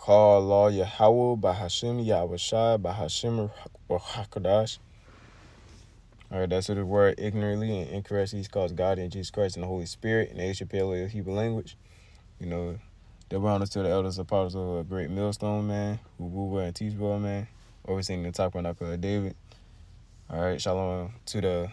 Call Allah Yahweh by Hashem Yahweh Shai by Hashem or Hakadash. All right, that's what the word ignorantly and incorrectly calls God and Jesus Christ and the Holy Spirit in the ancient Paleo Hebrew language. You know, double honors to the elders apostles of a great millstone, man, who woo well and teach well, man, overseeing the tabernacle of David. All right, shalom to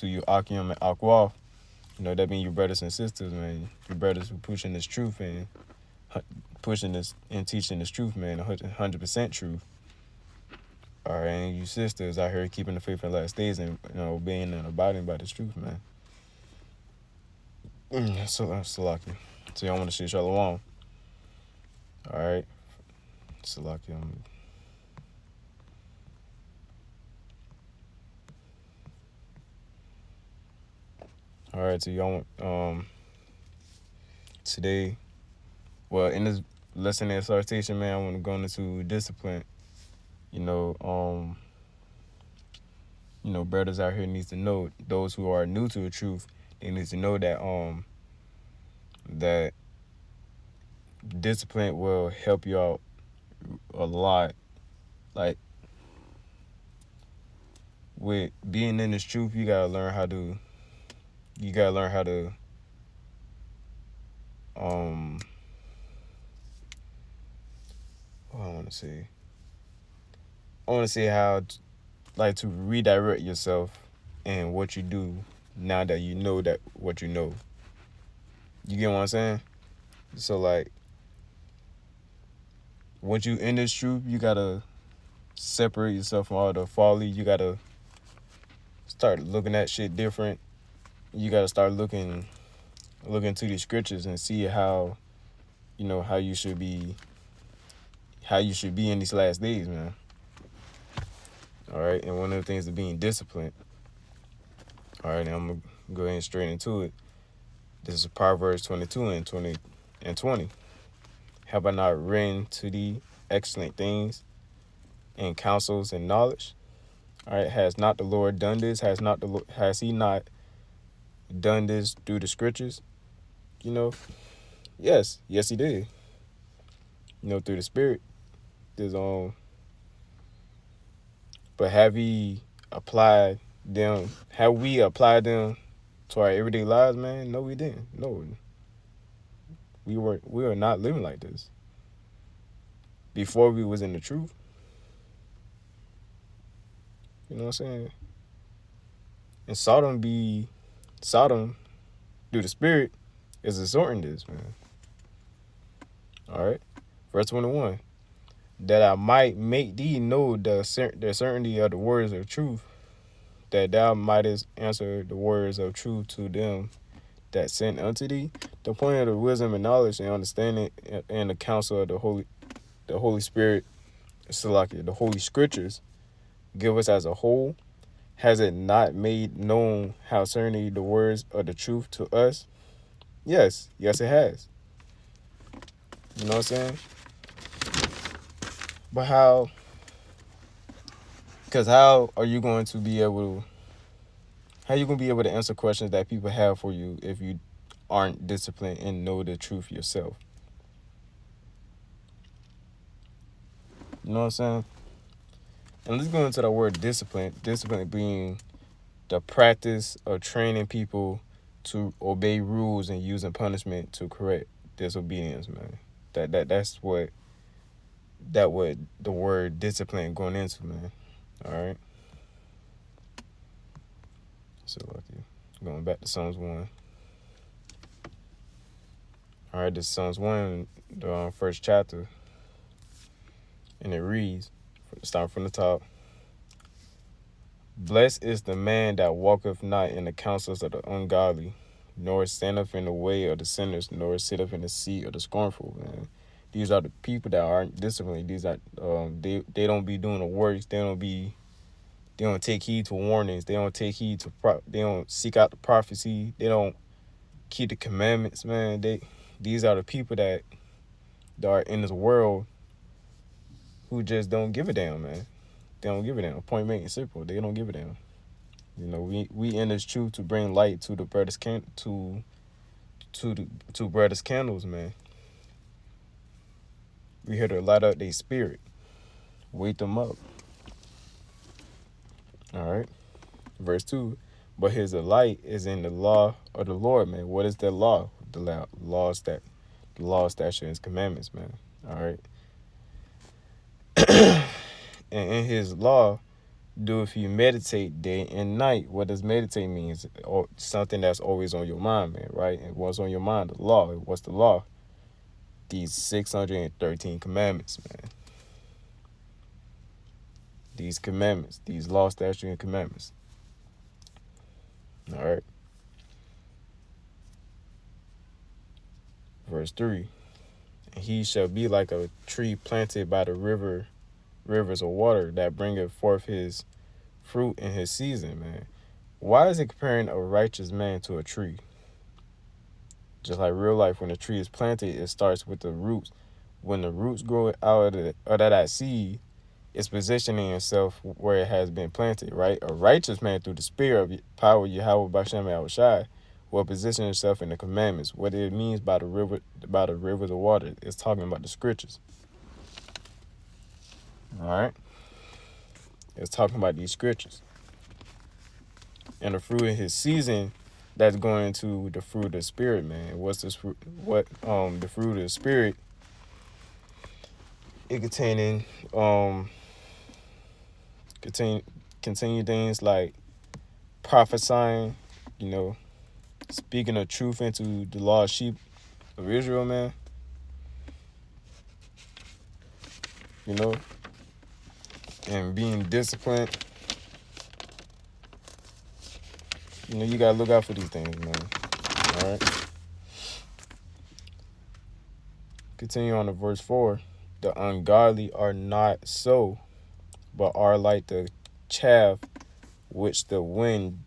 you, Akim and Akwaf. You know, that means your brothers and sisters, man. Your brothers who pushing this truth and pushing this and teaching this truth, man, 100% truth. All right, and you sisters out here keeping the faith in the last days and, you know, obeying and abiding by this truth, man. So that's Salaki. So y'all want to see Shalom. All right, Salaki. All right, so y'all want today. Well, in this lesson exhortation, man, I want to go into discipline. You know, brothers out here needs to know, those who are new to the truth, they need to know that that discipline will help you out a lot. Like, with being in this truth, you gotta learn how to what I want to say how to redirect yourself and what you do now that you know that what you know. You get what I'm saying? So, like, once you in this truth, you gotta separate yourself from all the folly. You gotta start looking at shit different. You gotta start looking to these scriptures and see how you should be in these last days, man. All right, and one of the things is being disciplined. All right, now I'm gonna go ahead and straight into it. This is Proverbs 22 and 20. Have I not written to thee excellent things and counsels and knowledge? All right, has not the Lord done this? Has he not done this through the scriptures? You know, yes, he did. You know, through the Spirit. There's but have we applied them to our everyday lives, man? No, we didn't. No, we were not living like this before we was in the truth. You know what I'm saying? And Sodom through the Spirit is assorting this, man. All right, verse 21. That I might make thee know the certainty of the words of truth, that thou mightest answer the words of truth to them that sent unto thee. The point of the wisdom and knowledge and understanding and the counsel of the Holy Spirit, Salaki, the Holy Scriptures, give us as a whole. Has it not made known how certainly the words of the truth to us? Yes, it has. You know what I'm saying? But how? Because how are you going to be able to answer questions that people have for you if you aren't disciplined and know the truth yourself? You know what I'm saying? And let's go into the word discipline. Discipline being the practice of training people to obey rules and using punishment to correct disobedience, man. That's what the word discipline going into, man. All right. So lucky. Going back to Psalms 1. All right, this is Psalms 1, the first chapter. And it reads, starting from the top. Blessed is the man that walketh not in the counsels of the ungodly, nor standeth in the way of the sinners, nor sitteth in the seat of the scornful, man. These are the people that aren't disciplined. These are they don't be doing the works. They don't take heed to warnings. They don't take heed to they don't seek out the prophecy. They don't keep the commandments, man. These are the people that are in this world who just don't give a damn, man. They don't give a damn. Point made simple. They don't give a damn. You know, we in this truth to bring light to the brothers to brothers candles, man. We here to light up their spirit, wake them up. All right. Verse 2. But his delight is in the law of the Lord, man. What is the law? The law, statutes, and commandments, man. All right. And in his law, do if you meditate day and night. What does meditate mean? It's something that's always on your mind, man, right? And what's on your mind? The law. What's the law? These 613 commandments, man. These commandments, these law, statutes, and commandments. All right. Verse 3. And he shall be like a tree planted by the rivers of water that bringeth forth his fruit in his season, man. Why is it comparing a righteous man to a tree? Just like real life, when a tree is planted, it starts with the roots. When the roots grow out of that seed, it's positioning itself where it has been planted, right? A righteous man, through the spirit of power, Yahweh Bashem Yahushai, will position himself in the commandments. What it means by the rivers of water, it's talking about the scriptures. All right? It's talking about these scriptures. And the fruit of his season, that's going into the fruit of the spirit, man. What's this fruit? The fruit of the spirit? It continue things like prophesying, speaking of truth into the lost sheep of Israel, man. And being disciplined. You gotta look out for these things, man. All right. Continue on to verse 4. The ungodly are not so, but are like the chaff which the wind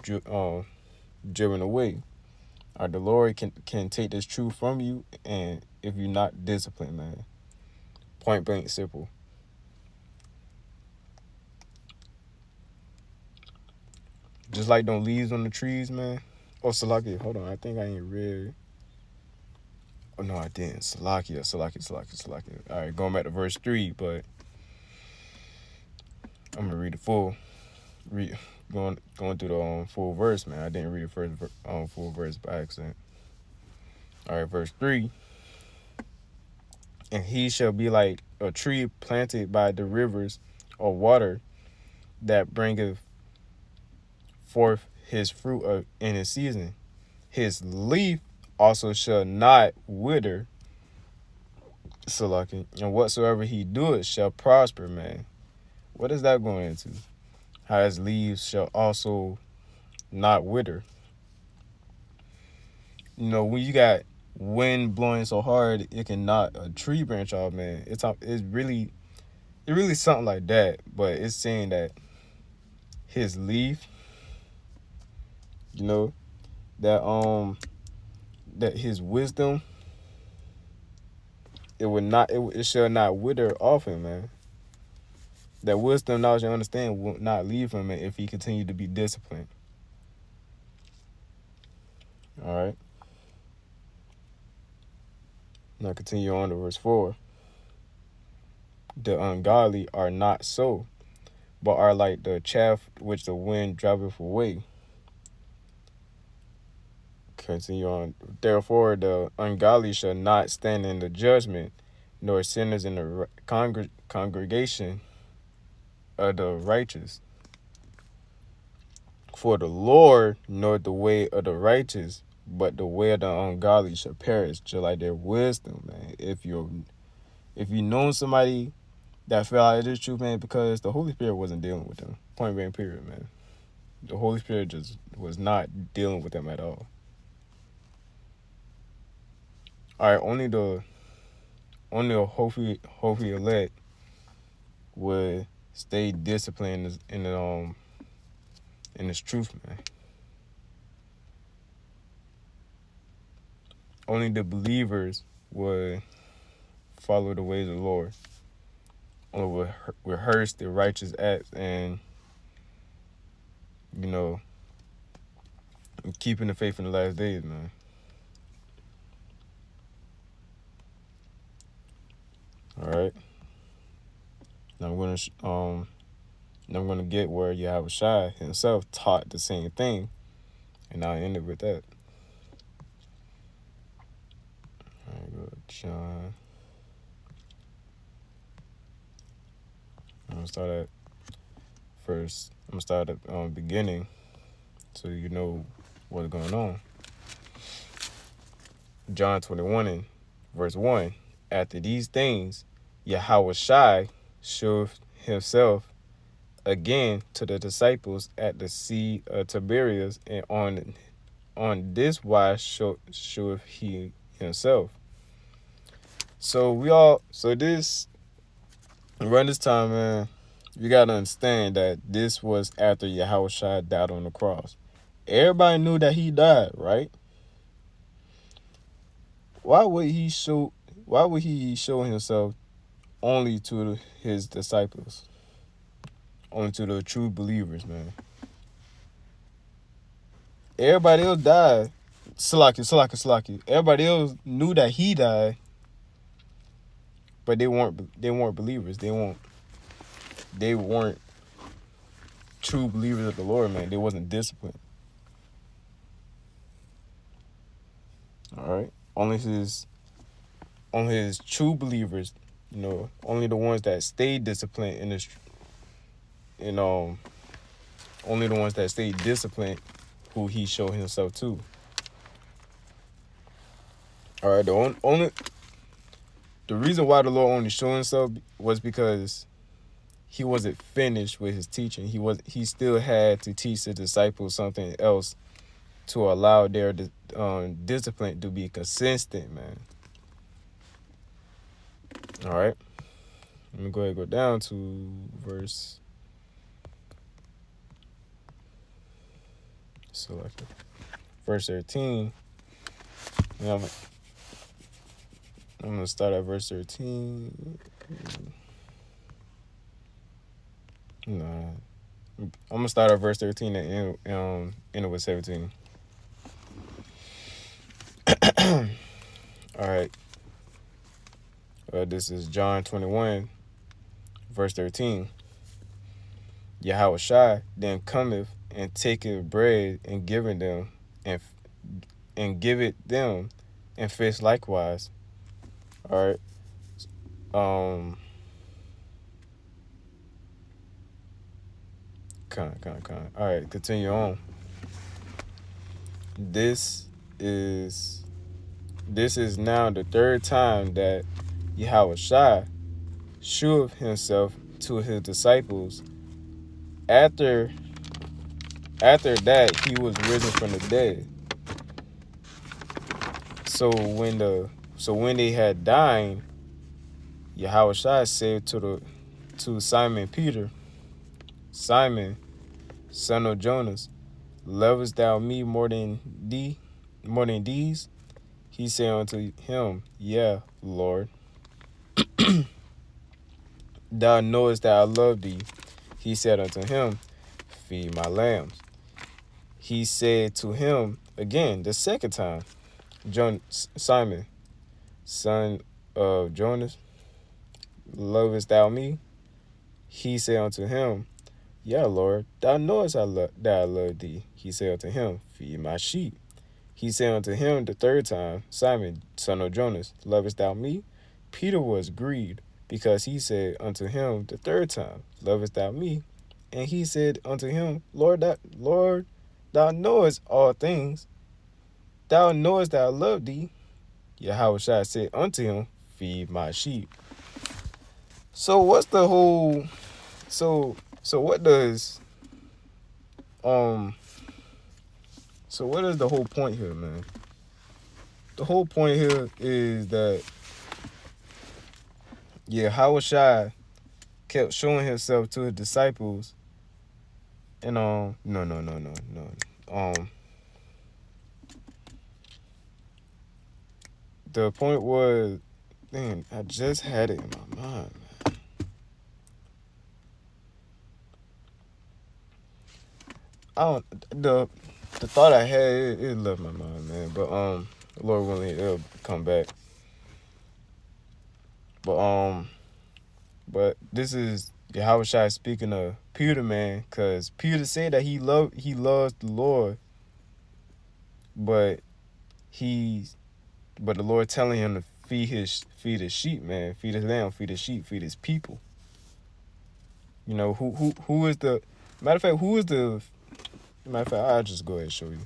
driven away. The Lord can take this truth from you, and if you're not disciplined, man. Point blank simple. Just like them leaves on the trees, man. Oh, Salakia, hold on. I think I ain't read. Oh, no, I didn't. Salakia. All right, going back to verse 3, but I'm going to read the full. Going through the full verse, man. I didn't read the first full verse by accident. All right, verse 3. And he shall be like a tree planted by the rivers of water that bringeth forth his fruit in his season. His leaf also shall not wither, Salaki, and whatsoever he doeth shall prosper, man. What is that going into? How his leaves shall also not wither. When you got wind blowing so hard, it can knock a tree branch off, man. It's really something like that, but it's saying that his leaf, that his wisdom, it shall not wither off him, man. That wisdom, knowledge, and understanding will not leave him, man, if he continued to be disciplined. All right. Now continue on to verse 4. The ungodly are not so, but are like the chaff which the wind driveth away. Continue on. Therefore, the ungodly shall not stand in the judgment, nor sinners in the congregation of the righteous. For the Lord knoweth the way of the righteous, but the way of the ungodly shall perish. Just like their wisdom, man. If you know somebody that fell out of this truth, man, because the Holy Spirit wasn't dealing with them. Point blank, period, man. The Holy Spirit just was not dealing with them at all. All right, only the hopefully elect would stay disciplined in this truth, man. Only the believers would follow the ways of the Lord. Only would rehearse the righteous acts and keeping the faith in the last days, man. All right. Now I'm gonna get where Yahushua himself taught the same thing, and I'll end it with that. All right, go John. I'm gonna start at first. I'm gonna start at beginning, so you know what's going on. John 21 and verse 1. After these things, Yahushua showed himself again to the disciples at the Sea of Tiberias, and on this wise showed he himself. So this around this time, man, you gotta understand that this was after Yahushua died on the cross. Everybody knew that he died, right? Why would he show himself only to his disciples? Only to the true believers, man. Everybody else died. Salaki. Everybody else knew that he died, but they weren't believers. They weren't true believers of the Lord, man. They wasn't disciplined. All right. Only his true believers, only the ones that stayed disciplined in this, only the ones that stayed disciplined, who he showed himself to. All right. The reason why the Lord only showed himself was because he wasn't finished with his teaching. He still had to teach the disciples something else to allow their discipline to be consistent, man. All right. Let me go ahead and go down to verse. Select verse 13. And I'm gonna start at verse 13. No, I'm gonna start at verse 13 and end it with 17. All right. This is John 21, verse 13. Yahushua then cometh and taketh bread and giveth them, and give it them, and fish likewise. All right. All right, continue on. This is now the third time that Yahushua showed himself to his disciples after that he was risen from the dead. So when they had dined, Yahushua said to Simon Peter, Simon, son of Jonas, lovest thou me more than these? He said unto him, Yeah, Lord. Thou knowest that I love thee. He said unto him, Feed my lambs. He said to him again the second time, Simon, son of Jonas, lovest thou me? He said unto him, Yeah, Lord, thou knowest that I love thee. He said unto him, Feed my sheep. He said unto him the third time, Simon, son of Jonas, lovest thou me? Peter was grieved, because he said unto him the third time, Lovest thou me? And he said unto him, Lord, thou knowest all things. Thou knowest that I love thee. Yahushua said unto him, Feed my sheep. So what's the whole? So what does So what is the whole point here, man? The whole point here is that Yahushua kept showing himself to his disciples, and no. The point was, man, I just had it in my mind, man. The thought I had, it left my mind, man. But Lord willing, it'll come back. But this is Yahushua speaking of Peter, man, because Peter said that he loves the Lord, but the Lord telling him to feed his sheep, man, feed his lamb, feed his sheep, feed his people. You know, who is the matter of fact, I'll just go ahead and show you.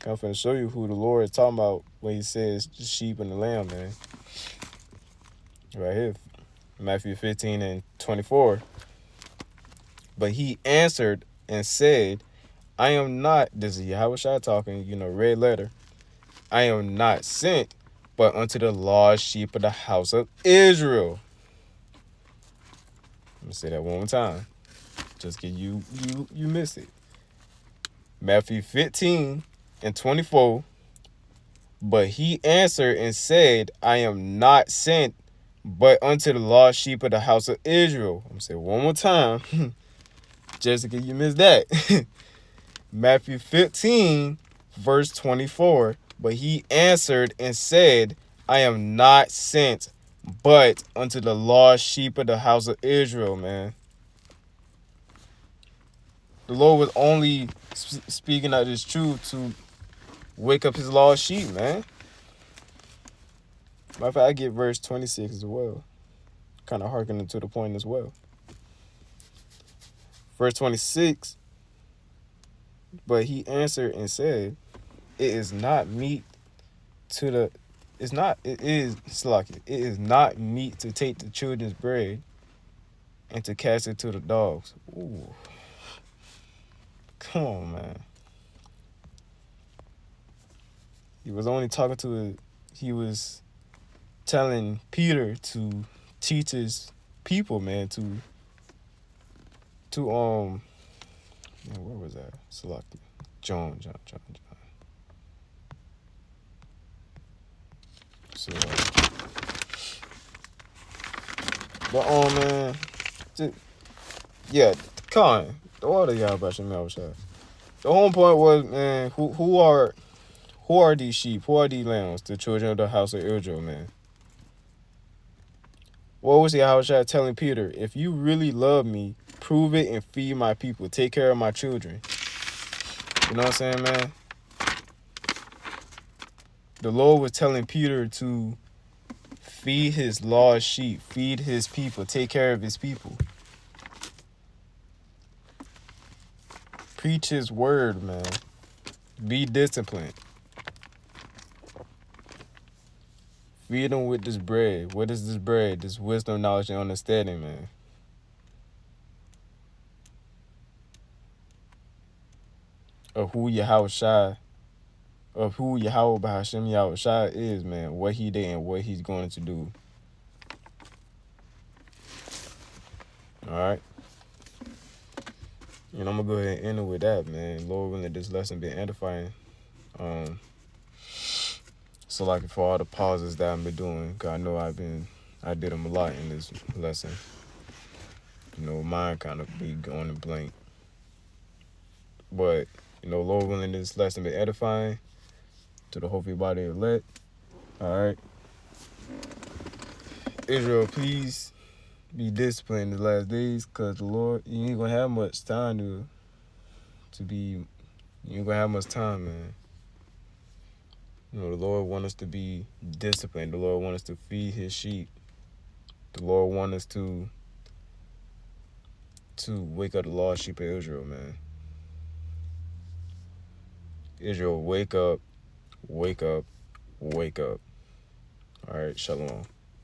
I'm finna show you who the Lord is talking about when he says the sheep and the lamb, man. Right here. Matthew 15:24. But he answered and said, I am not, this is Yahushua talking, red letter. I am not sent, but unto the lost sheep of the house of Israel. Let me say that one more time. Just get you missed it. Matthew 15:24. But he answered and said, I am not sent, but unto the lost sheep of the house of Israel. I'm going to say it one more time. Jessica, you missed that. Matthew 15:24. But he answered and said, I am not sent, but unto the lost sheep of the house of Israel, man. The Lord was only speaking out his truth to wake up his lost sheep, man. Matter of fact, I get verse 26 as well. Kind of hearkening to the point as well. Verse 26. But he answered and said, it is not meat it is not meat to take the children's bread and to cast it to the dogs. Ooh. Come on, man. He was telling Peter to teach his people, man, where was that? Selected. John. So, man, Con, the order y'all about your mouth shot. The whole point was, man, who are these sheep? Who are these lambs? The children of the house of Israel, man. What was Yahushua telling Peter? If you really love me, prove it and feed my people. Take care of my children. You know what I'm saying, man? The Lord was telling Peter to feed his lost sheep, feed his people, take care of his people. Preach his word, man. Be disciplined. Feed them with this bread. What is this bread? This wisdom, knowledge, and understanding, man. Of who Yahushua Bahashim Yahushua is, man. What he did and what he's going to do. Alright? And I'm going to go ahead and end it with that, man. Lord willing, this lesson been edifying. So like for all the pauses that I've been doing, cause I know I did them a lot in this lesson. Mine kind of be going to blank. But, Lord willing, this lesson been edifying to the hopeful body elect. Alright. Israel, please be disciplined in the last days, cause the Lord, you ain't gonna have much time you ain't gonna have much time, man. The Lord wants us to be disciplined. The Lord wants us to feed his sheep. The Lord wants us to wake up the lost sheep of Israel, man. Israel, wake up, wake up, wake up. All right, shalom.